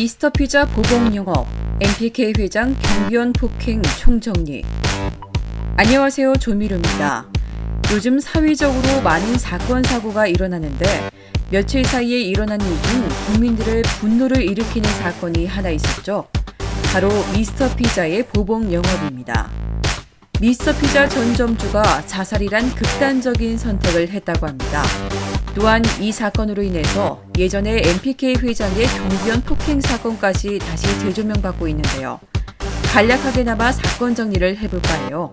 미스터피자 보복 영업, MPK 회장 경비원 폭행 총정리. 안녕하세요, 조미료입니다. 요즘 사회적으로 많은 사건 사고가 일어나는데 며칠 사이에 일어난 일 중 국민들의 분노를 일으키는 사건이 하나 있었죠. 바로 미스터피자의 보복 영업입니다. 미스터피자 전 점주가 자살이란 극단적인 선택을 했다고 합니다. 또한 이 사건으로 인해서 예전에 MPK 회장의 경비원 폭행 사건까지 다시 재조명받고 있는데요. 간략하게나마 사건 정리를 해볼까 해요.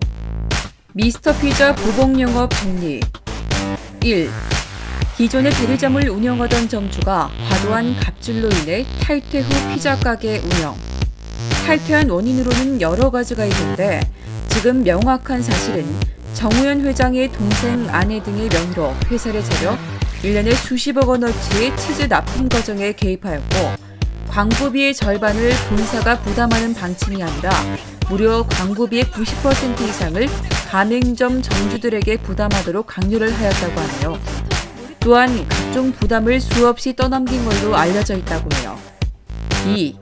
미스터피자 보복 영업 정리. 1. 기존의 대리점을 운영하던 점주가 과도한 갑질로 인해 탈퇴 후 피자 가게 운영. 탈퇴한 원인으로는 여러 가지가 있는데 지금 명확한 사실은 정우현 회장의 동생, 아내 등의 명의로 회사를 차려 1년에 수십억 원어치의 치즈 납품 과정에 개입하였고 광고비의 절반을 본사가 부담하는 방침이 아니라 무려 광고비의 90% 이상을 가맹점 점주들에게 부담하도록 강요를 하였다고 하네요. 또한 각종 부담을 수없이 떠넘긴 걸로 알려져 있다고 해요. 2.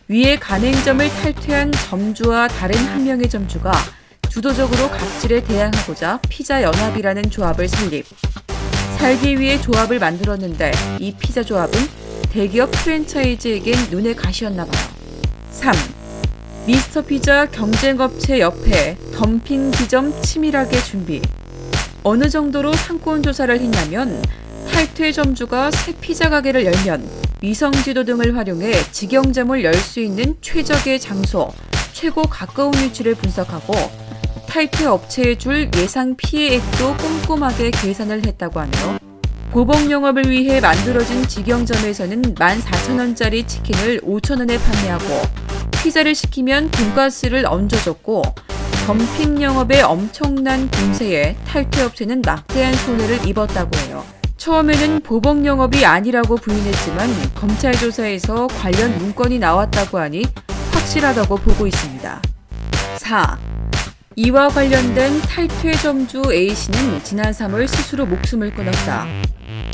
위에 가맹점을 탈퇴한 점주와 다른 한 명의 점주가 주도적으로 갑질에 대항하고자 피자연합이라는 조합을 설립. 살기 위해 조합을 만들었는데 이 피자 조합은 대기업 프랜차이즈에겐 눈에 가시였나 봐요. 3. 미스터피자 경쟁업체 옆에 덤핑 지점 치밀하게 준비. 어느 정도로 상권 조사를 했냐면 탈퇴 점주가 새 피자 가게를 열면 위성지도 등을 활용해 직영점을 열 수 있는 최적의 장소, 최고 가까운 위치를 분석하고 탈퇴 업체에 줄 예상 피해액도 꼼꼼하게 계산을 했다고 하네요. 보복 영업을 위해 만들어진 직영점에서는 14,000원짜리 치킨을 5,000원에 판매하고 피자를 시키면 돈가스를 얹어줬고 덤핑 영업의 엄청난 공세에 탈퇴 업체는 막대한 손해를 입었다고 해요. 처음에는 보복 영업이 아니라고 부인했지만 검찰 조사에서 관련 문건이 나왔다고 하니 확실하다고 보고 있습니다. 4. 이와 관련된 탈퇴 점주 A씨는 지난 3월 스스로 목숨을 끊었다.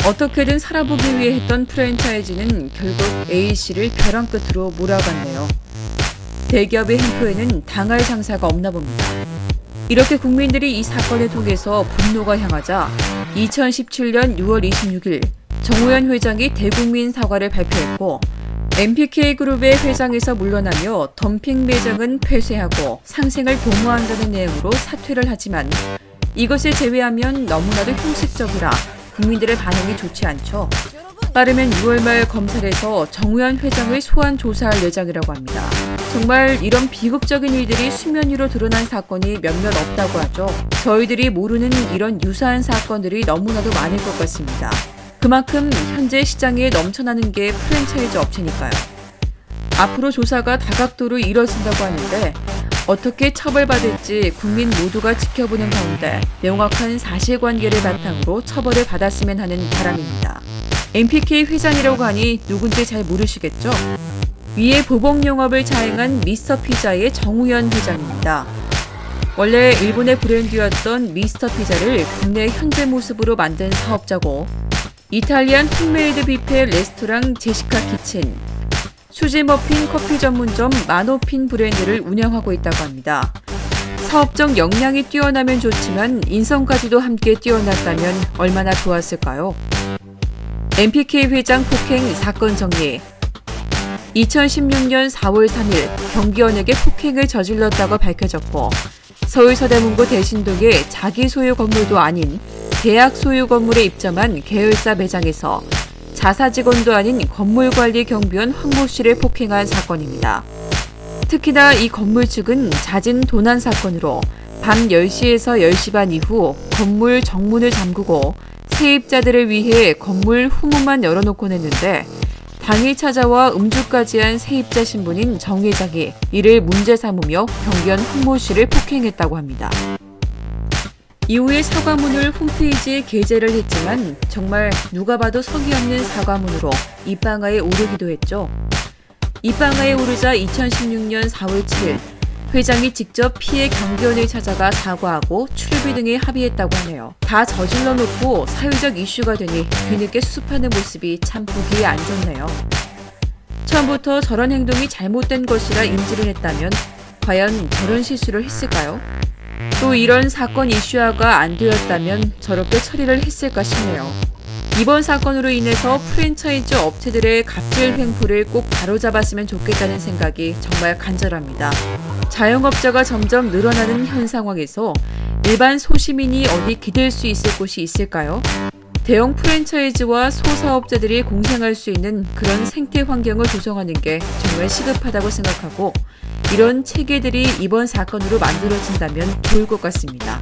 어떻게든 살아보기 위해 했던 프랜차이즈는 결국 A씨를 벼랑 끝으로 몰아갔네요. 대기업의 행포에는 당할 장사가 없나 봅니다. 이렇게 국민들이 이 사건을 통해서 분노가 향하자 2017년 6월 26일 정우현 회장이 대국민 사과를 발표했고 MPK그룹의 회장에서 물러나며 덤핑 매장은 폐쇄하고 상생을 도모한다는 내용으로 사퇴를 하지만 이것을 제외하면 너무나도 형식적이라 국민들의 반응이 좋지 않죠. 빠르면 6월 말 검찰에서 정우현 회장을 소환 조사할 예정이라고 합니다. 정말 이런 비극적인 일들이 수면 위로 드러난 사건이 몇몇 없다고 하죠. 저희들이 모르는 이런 유사한 사건들이 너무나도 많을 것 같습니다. 그만큼 현재 시장에 넘쳐나는 게 프랜차이즈 업체니까요. 앞으로 조사가 다각도로 이뤄진다고 하는데 어떻게 처벌받을지 국민 모두가 지켜보는 가운데 명확한 사실관계를 바탕으로 처벌을 받았으면 하는 바람입니다. MPK 회장이라고 하니 누군지 잘 모르시겠죠? 위에 보복 영업을 자행한 미스터피자의 정우현 회장입니다. 원래 일본의 브랜드였던 미스터피자를 국내 현재 모습으로 만든 사업자고 이탈리안 홈메이드 뷔페 레스토랑 제시카 키친, 수제 머핀 커피 전문점 마노핀 브랜드를 운영하고 있다고 합니다. 사업적 역량이 뛰어나면 좋지만 인성까지도 함께 뛰어났다면 얼마나 좋았을까요? MPK 회장 폭행 사건 정리. 2016년 4월 3일 경비원에게 폭행을 저질렀다고 밝혀졌고 서울 서대문구 대신동의 자기 소유 건물도 아닌 대학 소유 건물에 입점한 계열사 매장에서 자사 직원도 아닌 건물관리 경비원 황모 씨를 폭행한 사건입니다. 특히나 이 건물 측은 잦은 도난 사건으로 밤 10시에서 10시 반 이후 건물 정문을 잠그고 세입자들을 위해 건물 후문만 열어놓곤 했는데 당일 찾아와 음주까지 한 세입자 신분인 정 회장이 이를 문제 삼으며 경비원 황모 씨를 폭행했다고 합니다. 이후에 사과문을 홈페이지에 게재를 했지만 정말 누가 봐도 성의 없는 사과문으로 입방아에 오르기도 했죠. 입방아에 오르자 2016년 4월 7일 회장이 직접 피해 경비원을 찾아가 사과하고 출입비 등에 합의했다고 하네요. 다 저질러 놓고 사회적 이슈가 되니 뒤늦게 수습하는 모습이 참 보기에 안 좋네요. 처음부터 저런 행동이 잘못된 것이라 인지를 했다면 과연 저런 실수를 했을까요? 또 이런 사건 이슈화가 안 되었다면 저렇게 처리를 했을까 싶네요. 이번 사건으로 인해서 프랜차이즈 업체들의 갑질 횡포를 꼭 바로잡았으면 좋겠다는 생각이 정말 간절합니다. 자영업자가 점점 늘어나는 현 상황에서 일반 소시민이 어디 기댈 수 있을 곳이 있을까요? 대형 프랜차이즈와 소사업자들이 공생할 수 있는 그런 생태 환경을 조성하는 게 정말 시급하다고 생각하고 이런 체계들이 이번 사건으로 만들어진다면 좋을 것 같습니다.